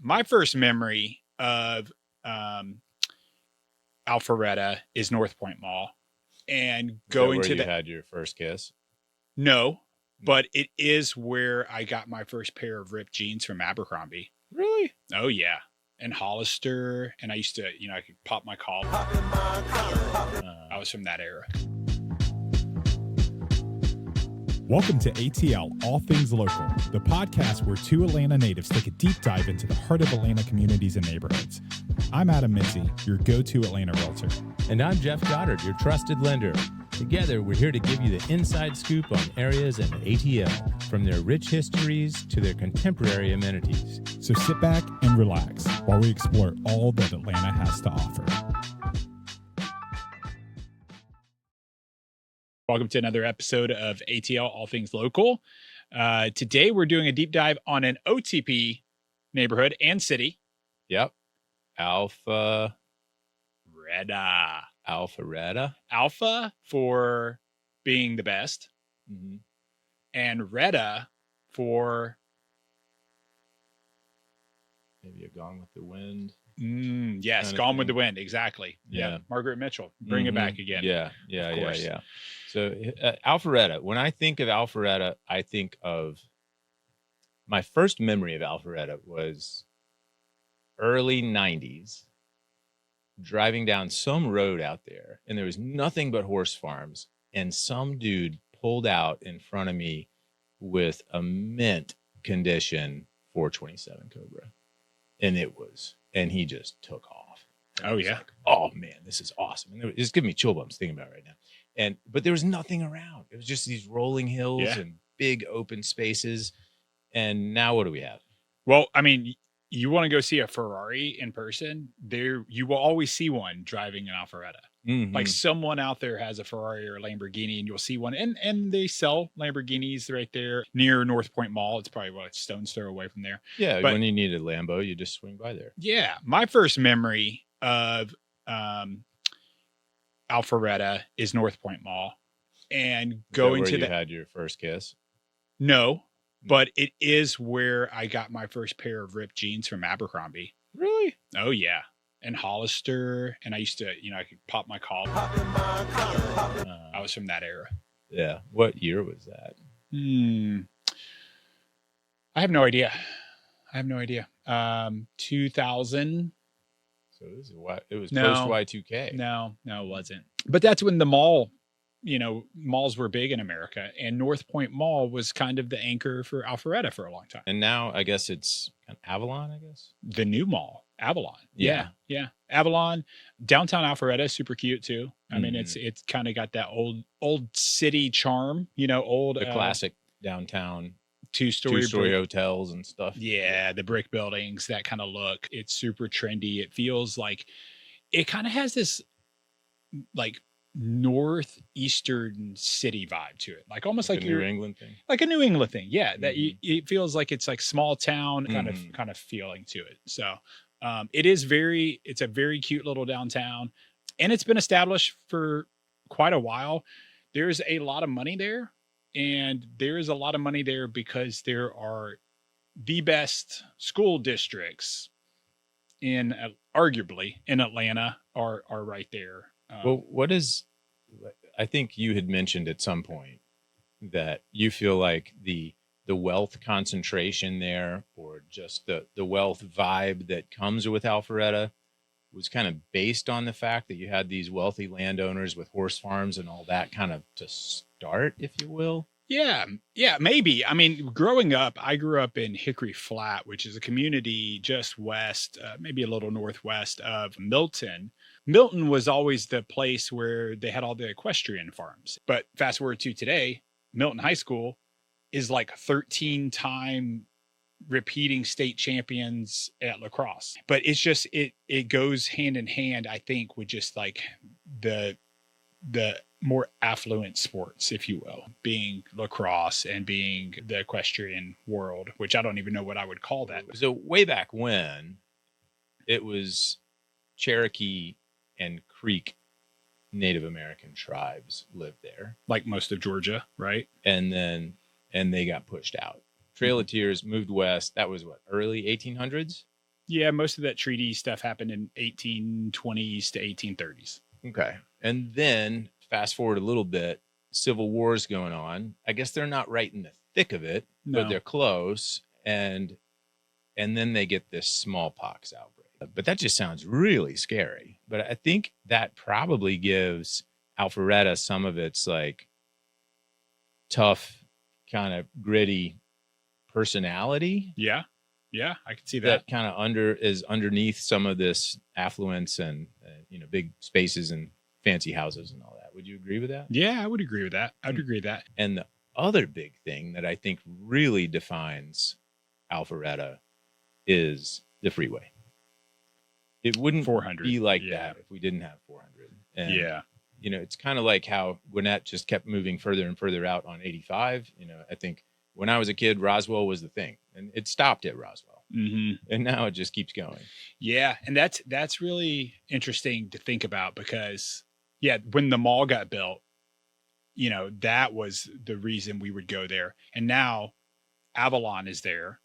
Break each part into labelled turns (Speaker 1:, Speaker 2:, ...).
Speaker 1: My first memory of Alpharetta is North Point Mall, and
Speaker 2: Is that
Speaker 1: going
Speaker 2: where
Speaker 1: to
Speaker 2: you
Speaker 1: the
Speaker 2: had your first kiss?
Speaker 1: no, but it is where I got my first pair of ripped jeans from Abercrombie.
Speaker 2: Really?
Speaker 1: Oh yeah, and Hollister, and I used to, I could pop my collar. I was from that era.
Speaker 3: Welcome to ATL, All Things Local, the podcast where two Atlanta natives take a deep dive into the heart of Atlanta communities and neighborhoods. I'm Adam Mitzi, your go-to Atlanta realtor.
Speaker 4: And I'm Jeff Goddard, your trusted lender. Together, we're here to give you the inside scoop on areas in ATL, from their rich histories to their contemporary amenities.
Speaker 3: So sit back and relax while we explore all that Atlanta has to offer.
Speaker 1: Welcome to another episode of ATL, All Things Local. Today, we're doing a deep dive on an OTP neighborhood and city.
Speaker 2: Yep. Alpharetta.
Speaker 1: Alpha for being the best, and Retta for
Speaker 2: Maybe a Gone with the Wind.
Speaker 1: Yes, Gone with the Wind, exactly. Yeah. Margaret Mitchell, bring it back again.
Speaker 2: Yeah. So Alpharetta, when I think of Alpharetta, I think of my first memory of Alpharetta was early 90s, driving down some road out there, and there was nothing but horse farms, and some dude pulled out in front of me with a mint condition 427 Cobra, and he just took off.
Speaker 1: Oh yeah.
Speaker 2: Like, oh man, this is awesome. And it's giving me chill bumps thinking about it right now. But there was nothing around. It was just these rolling hills and big open spaces. And now what do we have?
Speaker 1: Well, I mean, you want to go see a Ferrari in person, there you will always see one driving an Alpharetta. Like someone out there has a Ferrari or a Lamborghini, and you'll see one. And they sell Lamborghinis right there near North Point Mall. It's probably a stone's throw away from there.
Speaker 2: Yeah, but when you need a Lambo, you just swing by there. Yeah,
Speaker 1: my first memory of Alpharetta is North Point Mall, and going to
Speaker 2: you had your first kiss.
Speaker 1: No, but it is where I got my first pair of ripped jeans from Abercrombie.
Speaker 2: Really?
Speaker 1: Oh yeah, and Hollister, and I used to, I could pop my collar. I was from that era.
Speaker 2: Yeah. What year was that?
Speaker 1: I have no idea. 2000.
Speaker 2: So it was post Y2K.
Speaker 1: No, it wasn't. But that's when the mall, malls were big in America, and North Point Mall was kind of the anchor for Alpharetta for a long time.
Speaker 2: And now I guess it's Avalon,
Speaker 1: The new mall, Avalon. Yeah. Avalon. Downtown Alpharetta is super cute too. I mean, it's kind of got that old city charm,
Speaker 2: the classic downtown
Speaker 1: two-story
Speaker 2: hotels and stuff.
Speaker 1: Yeah, the brick buildings, that kind of look. It's super trendy. It feels like it kind of has this like northeastern city vibe to it, like almost like
Speaker 2: a New England thing.
Speaker 1: Like a New England thing, yeah. That it feels like it's like small town kind of feeling to it. So it's a very cute little downtown, and it's been established for quite a while. There's a lot of money there. And there is a lot of money there because there are the best school districts arguably in Atlanta are right there.
Speaker 2: Well, I think you had mentioned at some point that you feel like the wealth concentration there, or just the wealth vibe that comes with Alpharetta, was kind of based on the fact that you had these wealthy landowners with horse farms and all that kind of to start, if you will.
Speaker 1: Yeah, maybe. I mean, growing up, I grew up in Hickory Flat, which is a community just west, maybe a little northwest of Milton. Milton was always the place where they had all the equestrian farms. But fast forward to today, Milton High School is like 13-time repeating state champions at lacrosse. But it's just it goes hand in hand, I think, with just like the more affluent sports, if you will, being lacrosse and being the equestrian world, which I don't even know what I would call that.
Speaker 2: So way back when, it was Cherokee and Creek Native American tribes lived there,
Speaker 1: like most of Georgia, right?
Speaker 2: And they got pushed out. Trail of Tears moved west. That was what, early 1800s?
Speaker 1: Yeah, most of that treaty stuff happened in 1820s to 1830s.
Speaker 2: Okay. And then fast forward a little bit, Civil War's going on. I guess they're not right in the thick of it, but
Speaker 1: No.
Speaker 2: they're close. And then they get this smallpox outbreak. But that just sounds really scary. But I think that probably gives Alpharetta some of its like tough, kind of gritty personality.
Speaker 1: Yeah. Yeah, I can see that.
Speaker 2: That kind of is underneath some of this affluence and big spaces and fancy houses and all that. Would you agree with that?
Speaker 1: Yeah, I would agree with that. I'd agree with that.
Speaker 2: And the other big thing that I think really defines Alpharetta is the freeway. It wouldn't
Speaker 1: 400
Speaker 2: be like that if we didn't have 400. And,
Speaker 1: Yeah.
Speaker 2: It's kind of like how Gwinnett just kept moving further and further out on 85. I think when I was a kid, Roswell was the thing, and it stopped at Roswell.
Speaker 1: Mm-hmm.
Speaker 2: And now it just keeps going.
Speaker 1: Yeah, and that's really interesting to think about because, when the mall got built, that was the reason we would go there. And now Avalon is there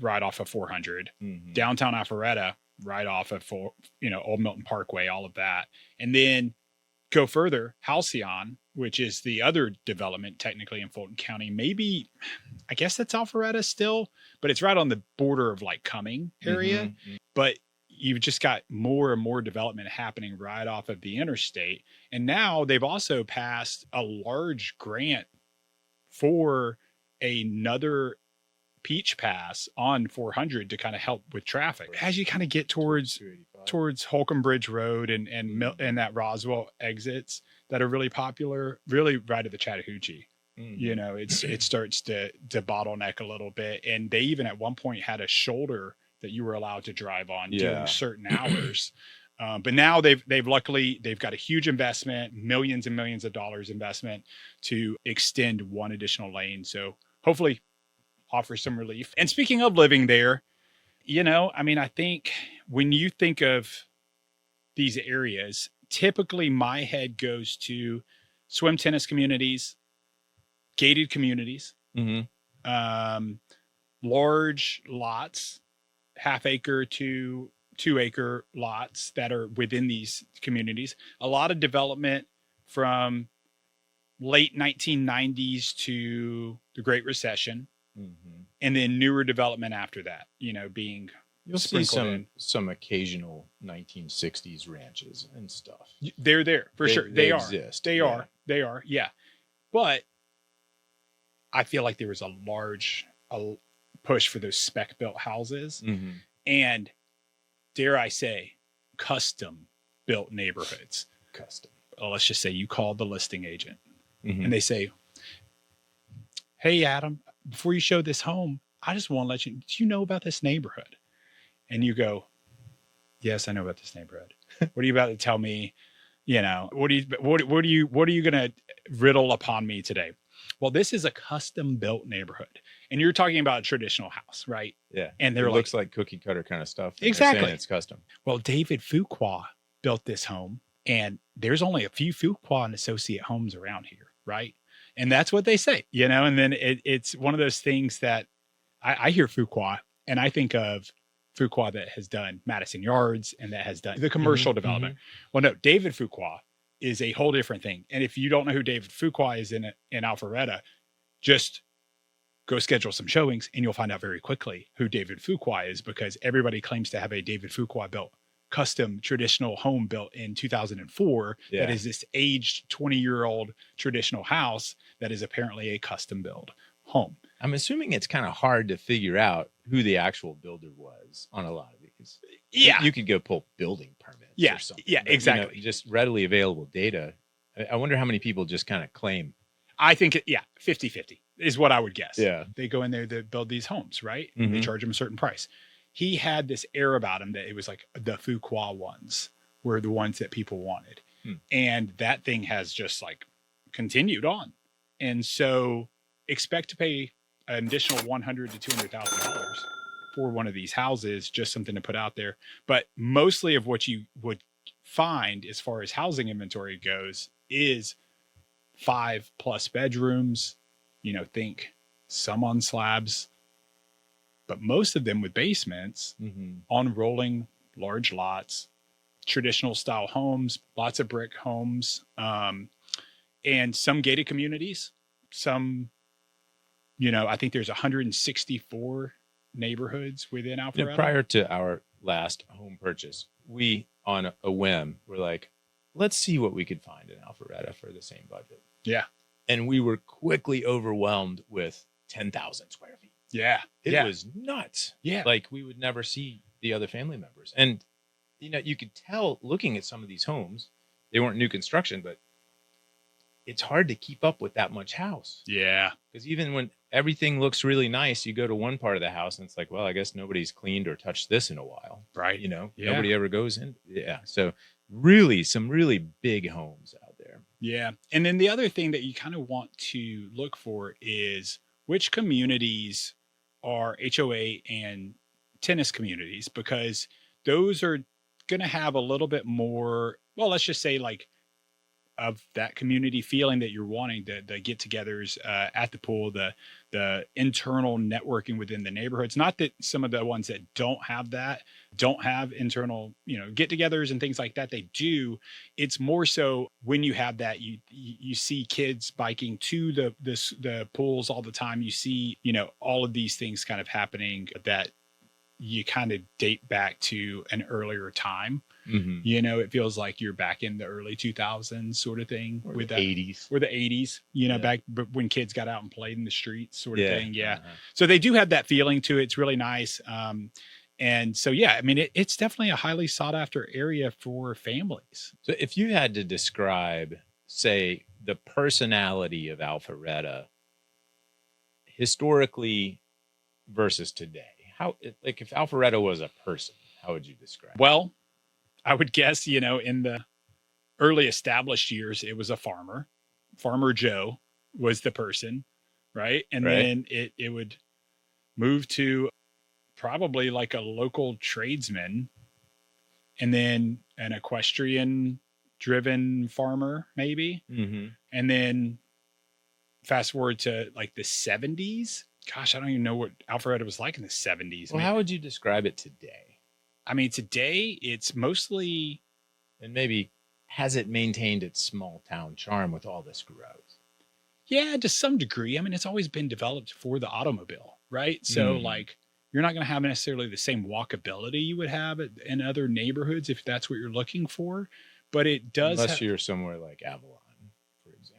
Speaker 1: right off of 400.
Speaker 2: Mm-hmm.
Speaker 1: Downtown Alpharetta right off of, Old Milton Parkway, all of that. And then go further, Halcyon, which is the other development technically in Fulton County. Maybe, I guess that's Alpharetta still, but it's right on the border of like Cumming area.
Speaker 2: Mm-hmm.
Speaker 1: But you've just got more and more development happening right off of the interstate. And now they've also passed a large grant for another Peach Pass on 400 to kind of help with traffic as you kind of get towards Holcomb Bridge Road and that Roswell exits that are really popular, really right at the Chattahoochee. Mm-hmm. It starts to bottleneck a little bit, and they even at one point had a shoulder that you were allowed to drive on during certain hours. But now they've luckily got a huge investment, millions and millions of dollars investment to extend one additional lane. So hopefully offer some relief. And speaking of living there, I think when you think of these areas, typically my head goes to swim tennis communities, gated communities, large lots, half acre to 2 acre lots that are within these communities. A lot of development from late 1990s to the Great Recession. Mm-hmm. And then newer development after that, being
Speaker 2: you'll see some occasional 1960s ranches and stuff.
Speaker 1: They're there for sure. They
Speaker 2: exist.
Speaker 1: They are. Yeah. But I feel like there was a large push for those spec built houses and, dare I say, custom built neighborhoods. Well, let's just say you call the listing agent and they say, "Hey, Adam, before you show this home, I just want to let you, do you know about this neighborhood?" And you go, "Yes, I know about this neighborhood." "What are you about to tell me? What are you going to riddle upon me today?" "Well, this is a custom built neighborhood." And you're talking about a traditional house, right?
Speaker 2: Yeah.
Speaker 1: And
Speaker 2: it looks like cookie cutter kind of stuff.
Speaker 1: Exactly.
Speaker 2: It's custom.
Speaker 1: Well, David Fuqua built this home, and there's only a few Fuqua and Associate homes around here, right? And that's what they say, and then it's one of those things that I hear Fuqua and I think of Fuqua that has done Madison Yards and that has done the commercial development. Well, no, David Fuqua is a whole different thing. And if you don't know who David Fuqua is in Alpharetta, just go schedule some showings and you'll find out very quickly who David Fuqua is, because everybody claims to have a David Fuqua built custom traditional home built in 2004 that is this aged 20-year-old traditional house that is apparently a custom build home.
Speaker 2: I'm assuming it's kind of hard to figure out who the actual builder was on a lot of these.
Speaker 1: Yeah.
Speaker 2: You could go pull building permits or something.
Speaker 1: Yeah,
Speaker 2: but,
Speaker 1: exactly.
Speaker 2: Just readily available data. I wonder how many people just kind of claim.
Speaker 1: I think, 50-50 is what I would guess.
Speaker 2: Yeah.
Speaker 1: They go in there to build these homes, right? They charge them a certain price. He had this air about him that it was like the Fuqua ones were the ones that people wanted. And that thing has just like continued on. And so expect to pay an additional $100,000 to $200,000 for one of these houses, just something to put out there. But mostly of what you would find as far as housing inventory goes is 5+ bedrooms, think some on slabs, but most of them with basements on rolling large lots, traditional style homes, lots of brick homes, and some gated communities, some, I think there's 164 neighborhoods within Alpharetta.
Speaker 2: Prior to our last home purchase, we, on a whim, were like, let's see what we could find in Alpharetta for the same budget.
Speaker 1: Yeah.
Speaker 2: And we were quickly overwhelmed with 10,000 square feet.
Speaker 1: Yeah.
Speaker 2: It was nuts.
Speaker 1: Yeah.
Speaker 2: Like we would never see the other family members. And, you could tell looking at some of these homes, they weren't new construction, but it's hard to keep up with that much house.
Speaker 1: Yeah.
Speaker 2: Because even when everything looks really nice, you go to one part of the house and it's like, well, I guess nobody's cleaned or touched this in a while.
Speaker 1: Right.
Speaker 2: Nobody ever goes in. Yeah. So really, some really big homes out there.
Speaker 1: Yeah. And then the other thing that you kind of want to look for is which communities are HOA and tennis communities, because those are going to have a little bit more, well, let's just say like of that community feeling that you're wanting, the get-togethers at the pool, the internal networking within the neighborhoods. Not that some of the ones that don't have internal, get-togethers and things like that. They do. It's more so when you have that, you see kids biking to the pools all the time. You see, all of these things kind of happening that you kind of date back to an earlier time. It feels like you're back in the early 2000s sort of thing,
Speaker 2: Or
Speaker 1: with
Speaker 2: the
Speaker 1: that
Speaker 2: 80s.
Speaker 1: or the 80s, back when kids got out and played in the streets sort of thing. Yeah.
Speaker 2: Uh-huh.
Speaker 1: So they do have that feeling to it. It's really nice. And so, yeah, I mean, it's definitely a highly sought after area for families.
Speaker 2: So if you had to describe, say, the personality of Alpharetta historically versus today, if Alpharetta was a person, how would you describe it?
Speaker 1: Well, I would guess, in the early established years, it was a farmer. Farmer Joe was the person, right? And then it would move to probably like a local tradesman, and then an equestrian driven farmer, maybe. And then fast forward to like the 70s. Gosh, I don't even know what Alpharetta was like in the 70s.
Speaker 2: Well, how would you describe it today?
Speaker 1: I mean, today it's mostly...
Speaker 2: And maybe has it maintained its small town charm with all this growth?
Speaker 1: Yeah, to some degree. I mean, it's always been developed for the automobile, right? So like, you're not going to have necessarily the same walkability you would have in other neighborhoods if that's what you're looking for. But it does...
Speaker 2: Unless you're somewhere like Avalon.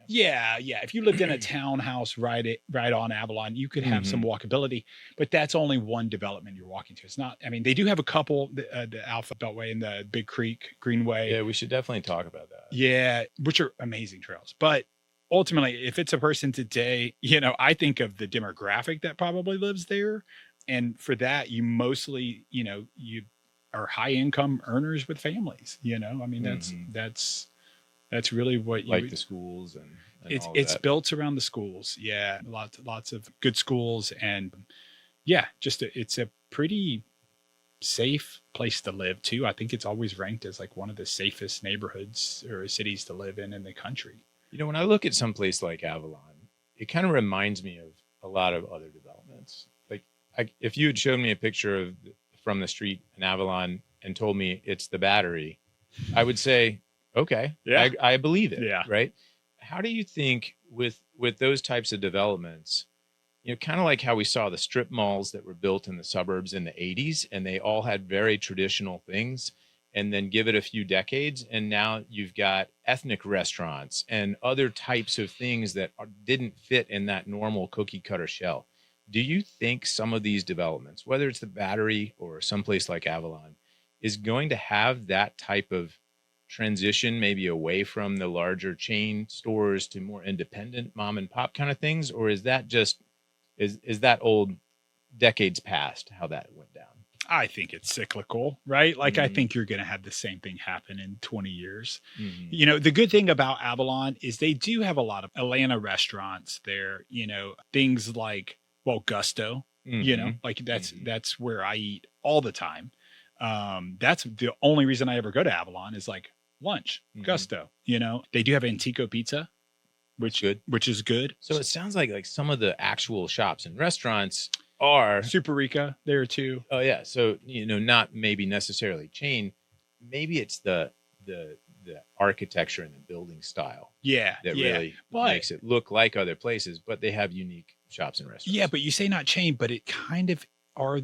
Speaker 1: Yeah. If you lived in a townhouse right on Avalon, you could have some walkability, but that's only one development you're walking to. It's not, I mean, they do have a couple, the Alpha Beltway and the Big Creek Greenway.
Speaker 2: Yeah, we should definitely talk about that.
Speaker 1: Yeah, which are amazing trails. But ultimately, if it's a person today, I think of the demographic that probably lives there. And for that, you mostly, you are high income earners with families, I mean, that's really what you
Speaker 2: like the schools and
Speaker 1: it's built around the schools. Yeah. Lots of good schools. And yeah, it's a pretty safe place to live too. I think it's always ranked as like one of the safest neighborhoods or cities to live in the country.
Speaker 2: When I look at some place like Avalon, it kind of reminds me of a lot of other developments. Like if you had shown me a picture from the street in Avalon and told me it's the Battery, I would say, okay, yeah, I believe it.
Speaker 1: Yeah.
Speaker 2: Right. How do you think with those types of developments, kind of like how we saw the strip malls that were built in the suburbs in the 80s, and they all had very traditional things, and then give it a few decades, and now you've got ethnic restaurants and other types of things that didn't fit in that normal cookie cutter shell. Do you think some of these developments, whether it's the Battery or someplace like Avalon, is going to have that type of transition, maybe away from the larger chain stores to more independent mom and pop kind of things? Or is that just, is that old decades past how that went down?
Speaker 1: I think it's cyclical, right? Like, I think you're going to have the same thing happen in 20 years. The good thing about Avalon is they do have a lot of Atlanta restaurants there, things like, Gusto, like that's where I eat all the time. That's the only reason I ever go to Avalon is like lunch, Gusto, they do have Antico Pizza, which is good.
Speaker 2: So it sounds like some of the actual shops and restaurants are
Speaker 1: Superica there too.
Speaker 2: Oh yeah. So, not maybe necessarily chain. Maybe it's the architecture and the building style
Speaker 1: Yeah.
Speaker 2: that
Speaker 1: yeah.
Speaker 2: really
Speaker 1: But,
Speaker 2: makes it look like other places, but they have unique shops and restaurants.
Speaker 1: yeah, but you say not chain, but it kind of are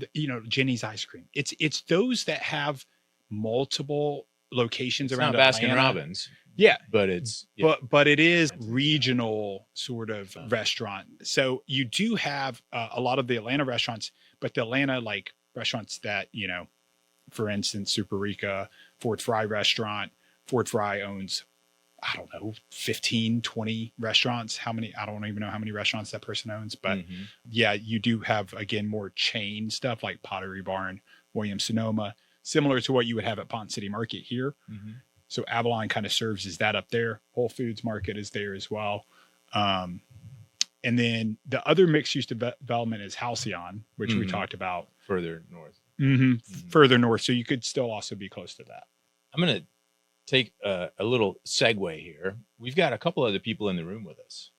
Speaker 1: Jenny's ice cream. It's those that have multiple locations
Speaker 2: It's
Speaker 1: around
Speaker 2: not Baskin
Speaker 1: Atlanta.
Speaker 2: Robbins,
Speaker 1: Yeah.
Speaker 2: but it's yeah.
Speaker 1: But it is regional sort of restaurant. So you do have a lot of the Atlanta restaurants, but the Atlanta like restaurants that, for instance, Superica, Fort Fry restaurant. Fort Fry owns, I don't know, 15, 20 restaurants. How many? I don't even know how many restaurants that person owns. But yeah, you do have, again, more chain stuff like Pottery Barn, Williams Sonoma, similar to what you would have at Pont City Market here. So Avalon kind of serves as that up there. Whole Foods Market is there as well. And then the other mixed use development is Halcyon, which we talked about.
Speaker 2: Further north.
Speaker 1: Further north. So you could still also be close to that.
Speaker 2: I'm going to take a little segue here. We've got a couple other people in the room with us.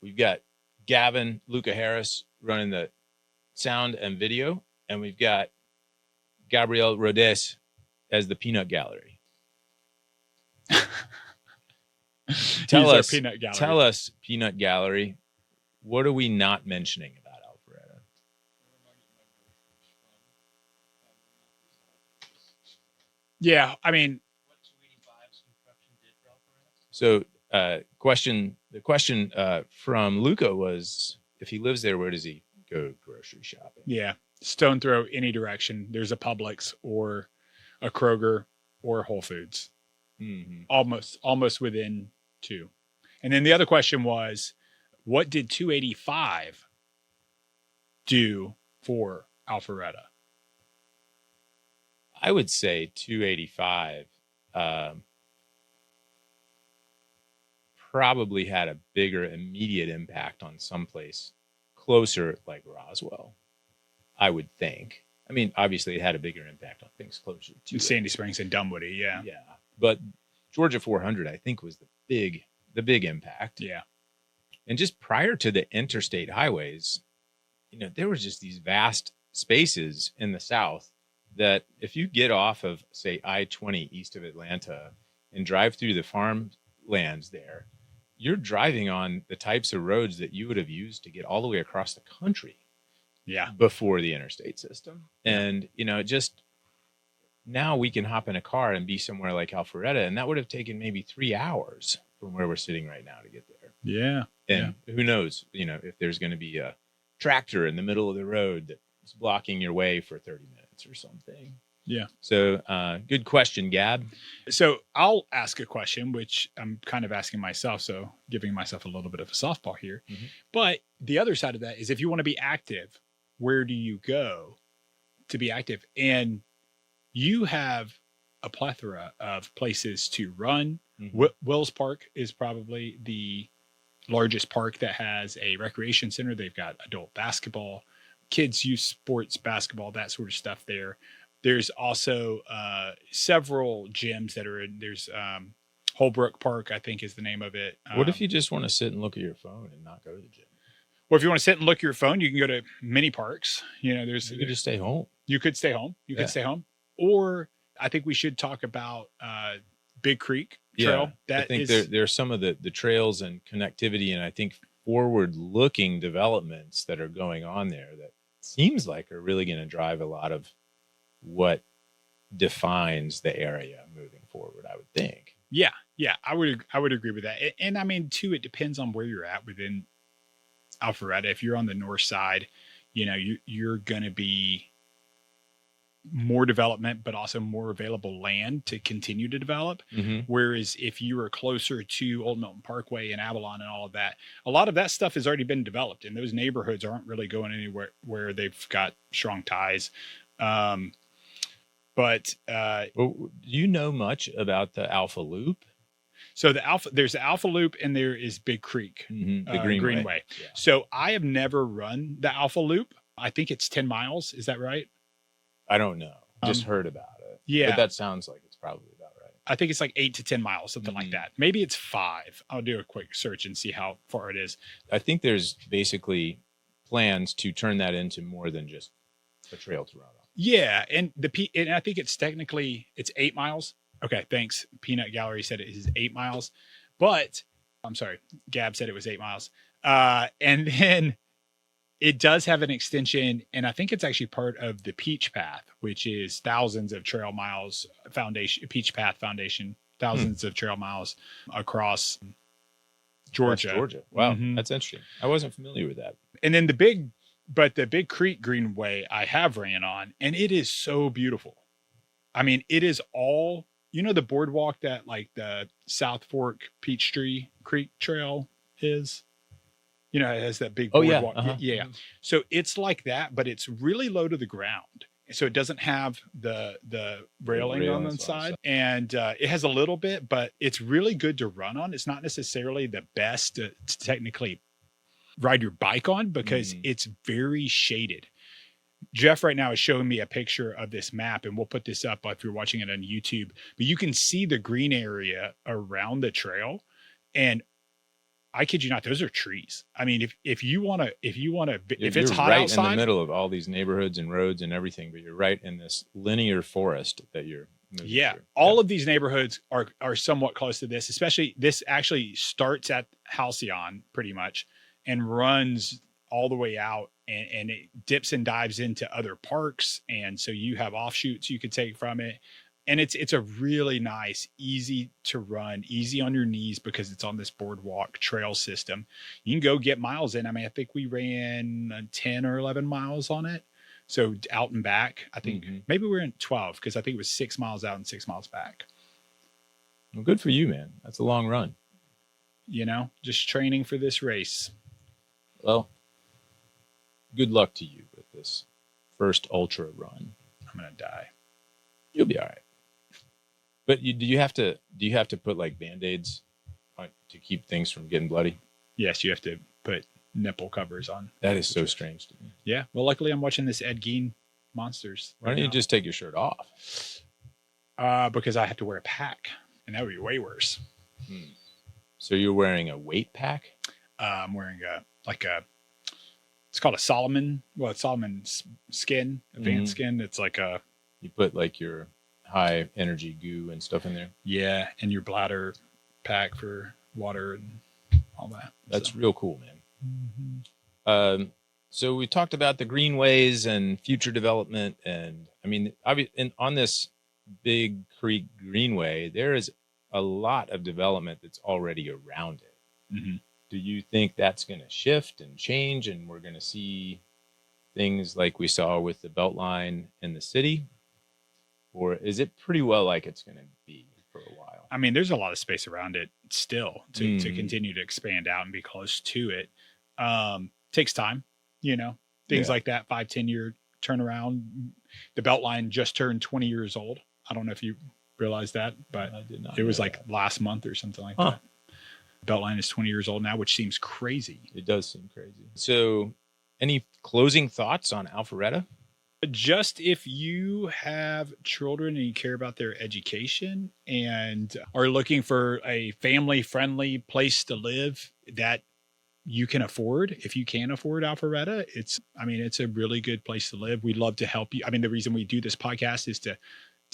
Speaker 2: We've got Gavin Luca Harris running the sound and video, and we've got Gabrielle Rodes as the Peanut Gallery. Tell us, Peanut Gallery, what are we not mentioning about Alpharetta?
Speaker 1: Yeah, I mean,
Speaker 2: so the question from Luca was, if he lives there, where does he go grocery shopping?
Speaker 1: Yeah, stone throw any direction. There's a Publix or a Kroger or a Whole Foods. Almost within 2. And then the other question was, what did 285 do for Alpharetta?
Speaker 2: I would say 285 probably had a bigger immediate impact on someplace closer like Roswell, I would think. I mean, obviously it had a bigger impact on things closer to
Speaker 1: Sandy Springs and Dunwoody, yeah.
Speaker 2: Yeah. But Georgia 400, I think, was the big impact.
Speaker 1: Yeah.
Speaker 2: And just prior to the interstate highways, there was just these vast spaces in the South that if you get off of, say, I-20 east of Atlanta and drive through the farmlands there, you're driving on the types of roads that you would have used to get all the way across the country.
Speaker 1: Yeah.
Speaker 2: Before the interstate system. And, just now we can hop in a car and be somewhere like Alpharetta, and that would have taken maybe 3 hours from where we're sitting right now to get there.
Speaker 1: Yeah.
Speaker 2: And who knows, if there's going to be a tractor in the middle of the road that's blocking your way for 30 minutes or something.
Speaker 1: Yeah.
Speaker 2: So good question, Gab.
Speaker 1: So I'll ask a question, which I'm kind of asking myself, so giving myself a little bit of a softball here. But the other side of that is, if you want to be active, where do you go to be active? And you have a plethora of places to run. Wills Park is probably the largest park that has a recreation center. They've got adult basketball, kids youth sports, basketball, that sort of stuff there. There's also several gyms that are in. There's Holbrook Park, I think is the name of it.
Speaker 2: What if you just want to sit and look at your phone and not go to the gym?
Speaker 1: Well, if you want to sit and look at your phone, you can go to mini parks. You
Speaker 2: could just stay home.
Speaker 1: You could stay home. You could stay home. Or I think we should talk about Big Creek Trail.
Speaker 2: I think there's some of the trails and connectivity, and I think forward-looking developments that are going on there that seems like are really going to drive a lot of what defines the area moving forward, I would think.
Speaker 1: Yeah, I would agree with that. And I mean, too, it depends on where you're at within Alpharetta. If you're on the north side, you're going to be more development, but also more available land to continue to develop. Whereas if you are closer to Old Milton Parkway and Avalon and all of that, a lot of that stuff has already been developed, and those neighborhoods aren't really going anywhere where they've got strong ties. But
Speaker 2: do you know much about the Alpha Loop?
Speaker 1: So there's the Alpha Loop, and there is Big Creek,
Speaker 2: the Greenway.
Speaker 1: Yeah. So I have never run the Alpha Loop. I think it's 10 miles. Is that right?
Speaker 2: I don't know. Just heard about it.
Speaker 1: Yeah.
Speaker 2: But that sounds like it's probably about right.
Speaker 1: I think it's like 8 to 10 miles, something like that. Maybe it's 5. I'll do a quick search and see how far it is.
Speaker 2: I think there's basically plans to turn that into more than just a trail to run on.
Speaker 1: Yeah, and and I think it's 8 miles. Okay, thanks. Peanut Gallery said it is 8 miles, but I'm sorry, Gab said it was 8 miles. And then it does have an extension, and I think it's actually part of the Peach Path, which is thousands of trail miles foundation, Peach Path Foundation, thousands of trail miles across Georgia.
Speaker 2: That's Georgia. Wow, that's interesting. I wasn't familiar with that.
Speaker 1: And then the big Creek Greenway I have ran on, and it is so beautiful. I mean, it is all, the boardwalk that like the South Fork Peachtree Creek Trail is, it has that big boardwalk. Yeah. So it's like that, but it's really low to the ground. So it doesn't have the railing on the side, and it has a little bit, but it's really good to run on. It's not necessarily the best to technically ride your bike on because it's very shaded. Jeff right now is showing me a picture of this map, and we'll put this up if you're watching it on YouTube, but you can see the green area around the trail. And I kid you not, those are trees. I mean, if you want to, if it's hot
Speaker 2: right
Speaker 1: outside,
Speaker 2: in the middle of all these neighborhoods and roads and everything, but you're right in this linear forest that you're moving through.
Speaker 1: All of these neighborhoods are somewhat close to this, especially this actually starts at Halcyon pretty much and runs all the way out, and it dips and dives into other parks. And so you have offshoots you could take from it. And it's a really nice, easy to run, easy on your knees because it's on this boardwalk trail system. You can go get miles in. I mean, I think we ran 10 or 11 miles on it. So out and back, I think maybe we're in 12 because I think it was 6 miles out and 6 miles back.
Speaker 2: Well, good for you, man. That's a long run.
Speaker 1: Just training for this race.
Speaker 2: Well, good luck to you with this first ultra run.
Speaker 1: I'm going to die.
Speaker 2: You'll be all right. But do you have to put like Band-Aids on to keep things from getting bloody?
Speaker 1: Yes, you have to put nipple covers on.
Speaker 2: That is so strange to me.
Speaker 1: Yeah. Well, luckily I'm watching this Ed Gein Monsters.
Speaker 2: Why don't you just take your shirt off?
Speaker 1: Because I have to wear a pack, and that would be way worse.
Speaker 2: So you're wearing a weight pack?
Speaker 1: I'm wearing it's called a Solomon. Well, it's Solomon's skin, advanced skin. It's like
Speaker 2: you put like your high energy goo and stuff in there.
Speaker 1: Yeah, and your bladder pack for water and all that.
Speaker 2: That's real cool, man. So we talked about the greenways and future development, and I mean, on this big Creek Greenway, there is a lot of development that's already around it. Do you think that's going to shift and change, and we're going to see things like we saw with the Beltline in the city? Or is it pretty well like it's going to be for a while?
Speaker 1: I mean, there's a lot of space around it still to continue to expand out and be close to it. Takes time, things like that, 5-10 year turnaround. The Beltline just turned 20 years old. I don't know if you realized that, but
Speaker 2: I did not.
Speaker 1: It was like last month or something like that. Beltline is 20 years old now, which seems crazy.
Speaker 2: It does seem crazy. So any closing thoughts on Alpharetta?
Speaker 1: Just if you have children and you care about their education and are looking for a family-friendly place to live that you can afford, if you can afford Alpharetta, it's a really good place to live. We'd love to help you. I mean, the reason we do this podcast is to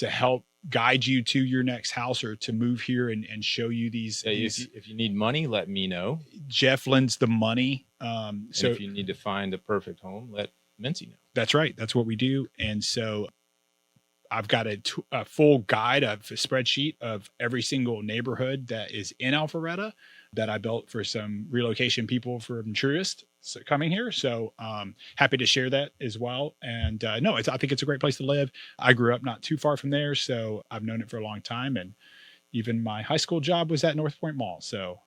Speaker 1: help guide you to your next house or to move here and show you these.
Speaker 2: If you need money, let me know.
Speaker 1: Jeff lends the money.
Speaker 2: So if you need to find a perfect home, let Mincy know.
Speaker 1: That's right. That's what we do. And so I've got a full guide of a spreadsheet of every single neighborhood that is in Alpharetta that I built for some relocation people from tourists coming here. So happy to share that as well. And I think it's a great place to live. I grew up not too far from there, so I've known it for a long time. And even my high school job was at North Point Mall. So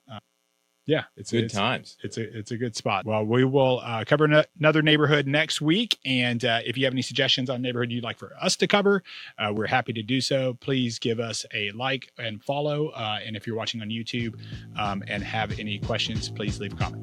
Speaker 1: it's
Speaker 2: good times.
Speaker 1: It's a good spot. Well, we will cover another neighborhood next week. And if you have any suggestions on neighborhood you'd like for us to cover, we're happy to do so. Please give us a like and follow. And if you're watching on YouTube and have any questions, please leave a comment.